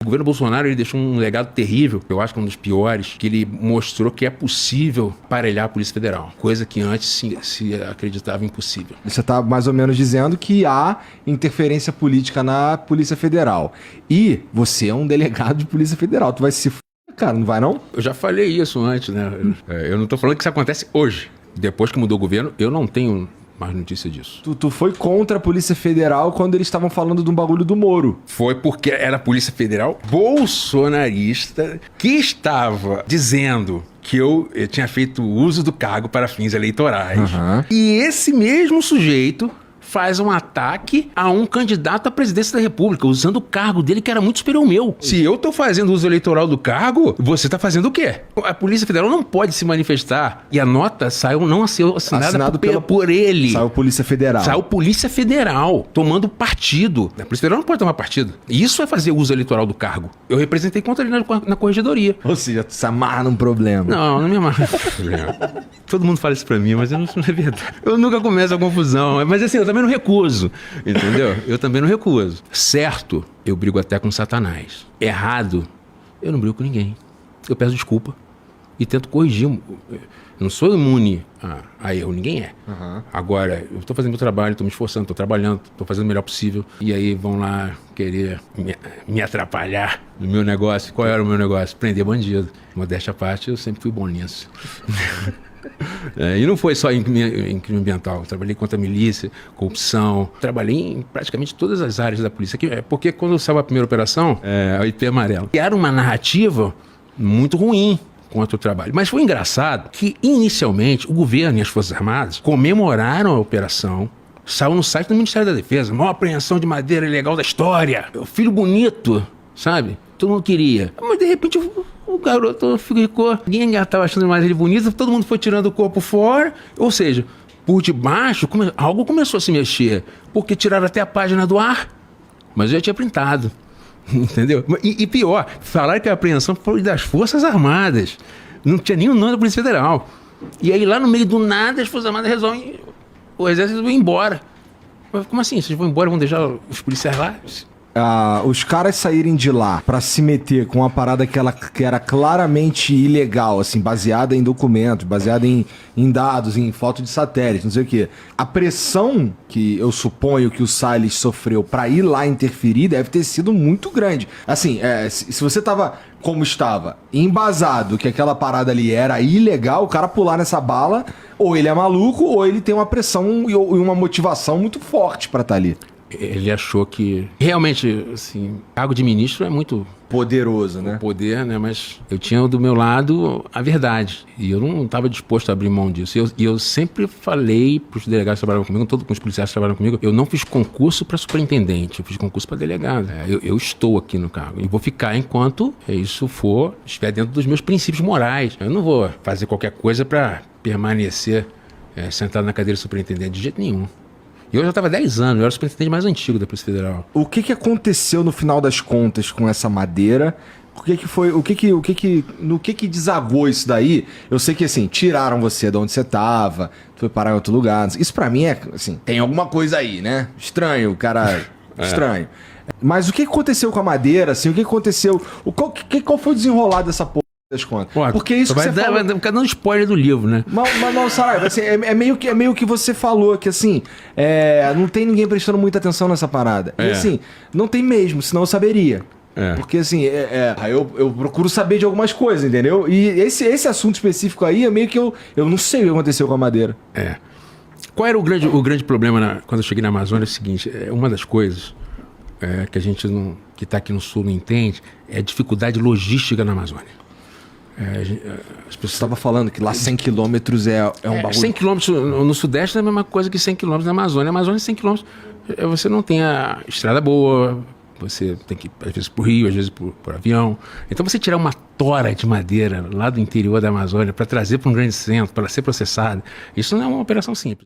O governo Bolsonaro ele deixou um legado terrível, eu acho que é um dos piores, que ele mostrou que é possível aparelhar a Polícia Federal, coisa que antes se acreditava impossível. Você está mais ou menos dizendo que há interferência política na Polícia Federal. E você é um delegado de Polícia Federal, tu vai se cara, não vai não? Eu já falei isso antes, né? Eu não tô falando que isso acontece hoje. Depois que mudou o governo, eu não tenho mais notícia disso. Tu foi contra a Polícia Federal quando eles estavam falando de um bagulho do Moro. Foi porque era a Polícia Federal bolsonarista que estava dizendo que eu tinha feito uso do cargo para fins eleitorais. Uhum. E esse mesmo sujeito faz um ataque a um candidato à presidência da República, usando o cargo dele que era muito superior ao meu. Se eu tô fazendo uso eleitoral do cargo, você tá fazendo o quê? A Polícia Federal não pode se manifestar. E a nota saiu não assinada por ele. Saiu Polícia Federal. Saiu Polícia Federal, tomando partido. A Polícia Federal não pode tomar partido. Isso é fazer uso eleitoral do cargo. Eu representei contra ele na corregedoria. Ou seja, tu se amarra num problema. Não me amarra. Todo mundo fala isso pra mim, mas não é verdade. Eu nunca começo a confusão. Mas assim, eu também não recuso, entendeu? Eu também não recuso. Certo, eu brigo até com Satanás. Errado, eu não brigo com ninguém. Eu peço desculpa e tento corrigir. Eu não sou imune a erro, ninguém é. Uhum. Agora, eu tô fazendo meu trabalho, tô me esforçando, tô trabalhando, tô fazendo o melhor possível. E aí vão lá querer me atrapalhar no meu negócio. Qual era o meu negócio? Prender bandido. Modéstia à parte, eu sempre fui bom nisso. E não foi só em crime ambiental. Eu trabalhei contra a milícia, corrupção. Trabalhei em praticamente todas as áreas da polícia. Porque quando saiu a primeira operação, a IP amarela, era uma narrativa muito ruim contra o trabalho. Mas foi engraçado que, inicialmente, o governo e as Forças Armadas comemoraram a operação. Saiu no site do Ministério da Defesa. Maior apreensão de madeira ilegal da história. O filho bonito, sabe? Todo mundo queria. Mas, de repente, o garoto ficou... Ninguém estava achando mais ele bonito. Todo mundo foi tirando o corpo fora. Ou seja, por debaixo, algo começou a se mexer. Porque tiraram até a página do ar. Mas eu já tinha printado. Entendeu? E pior, falaram que a apreensão foi das Forças Armadas. Não tinha nem o nome da Polícia Federal. E aí, lá no meio do nada, as Forças Armadas resolvem... O Exército vai embora. Mas como assim? Vocês vão embora e vão deixar os policiais lá? Os caras saírem de lá pra se meter com uma parada que era claramente ilegal, assim, baseada em documentos, baseada em dados, em foto de satélite, não sei o quê. A pressão que eu suponho que o Salles sofreu pra ir lá interferir deve ter sido muito grande. Assim, se você tava como estava, embasado que aquela parada ali era ilegal, o cara pular nessa bala, ou ele é maluco, ou ele tem uma pressão e uma motivação muito forte pra estar ali. Ele achou que... Realmente, assim, cargo de ministro é muito... Poderoso, né? Poder, né? Mas eu tinha do meu lado a verdade. E eu não estava disposto a abrir mão disso. E eu sempre falei para os delegados que trabalhavam comigo, com os policiais que trabalham comigo, eu não fiz concurso para superintendente, eu fiz concurso para delegado. Eu estou aqui no cargo. E vou ficar enquanto isso estiver dentro dos meus princípios morais. Eu não vou fazer qualquer coisa para permanecer sentado na cadeira de superintendente de jeito nenhum. E eu já estava há 10 anos, eu era o superintendente mais antigo da Polícia Federal. O que aconteceu no final das contas com essa madeira? No que desagou isso daí? Eu sei que, assim, tiraram você de onde você tava, tu foi parar em outro lugar. Isso pra mim é, assim, tem alguma coisa aí, né? Estranho, cara, estranho. Mas o que aconteceu com a madeira, assim, o que aconteceu? Qual foi o desenrolar dessa porra? Das contas. Pô, porque isso que você falou... Vai ficar dando spoiler do livro, né? Mas não, Saraiva, assim, é meio que você falou, que assim, não tem ninguém prestando muita atenção nessa parada. E assim, não tem mesmo, senão eu saberia. Porque assim, eu procuro saber de algumas coisas, entendeu? E esse assunto específico aí é meio que eu não sei o que aconteceu com a madeira. Qual era o grande problema quando eu cheguei na Amazônia? É o seguinte, uma das coisas que a gente que está aqui no Sul não entende é a dificuldade logística na Amazônia. As pessoas estavam falando que lá 100 quilômetros é um bagulho... 100 quilômetros no Sudeste é a mesma coisa que 100 quilômetros na Amazônia. Na Amazônia, 100 quilômetros, você não tem a estrada boa, você tem que ir, às vezes, por rio, às vezes por avião. Então, você tirar uma tora de madeira lá do interior da Amazônia para trazer para um grande centro, para ser processada, isso não é uma operação simples.